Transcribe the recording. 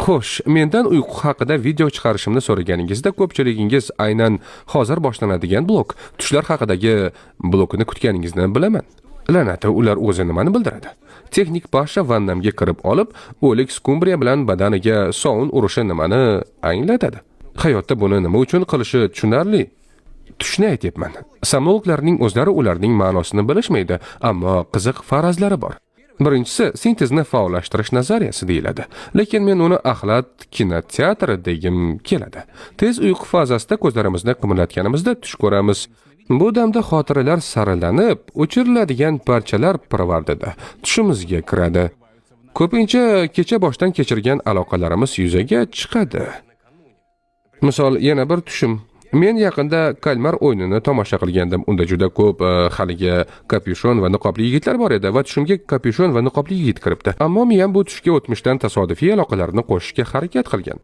Xo'sh, mendan uyqu haqida video chiqarishimni so'raganingizda ko'pchiligingiz aynan hozir boshlanadigan blok, tushlar haqidagi blokini kutganingizni bilaman. La'nati, ular o'zi nimani bildiradi? Texnik Pasha vannamga kirib olib, o'lik skumbriya bilan badaniga sovun urishi nimani anglatadi? Hayotda buni nima uchun qilishi tushunarli? Tushni aytyapman. Somnologlarning o'zlari ularning ma'nosini bilishmaydi, ammo qiziq farazlari bor. Birinchisi, sintezni faollashtirish nazariyasi deyiladi. Lekin men uni axlat kinoteatri degim keladi. Tez uyqu fazasida ko'zlarimizni qimirlatganimizda tush ko'ramiz. Bu damda xotiralar saralanib, o'chiriladigan parchalar pirovardida tushimizga kiradi. Ko'pincha kecha boshdan kechirgan aloqalarimiz yuzaga chiqadi. Misol, yana bir tushim. Men yaqinda kalmar o'yinini tomosha qilgandim. Unda juda ko'p haligi kapyushon va niqobli yigitlar bor edi va tushimga kapyushon va niqobli yigit kiribdi. Ammo men bu tushga o'tmishdan tasodifiy aloqalarni qo'shishga harakat qilgan.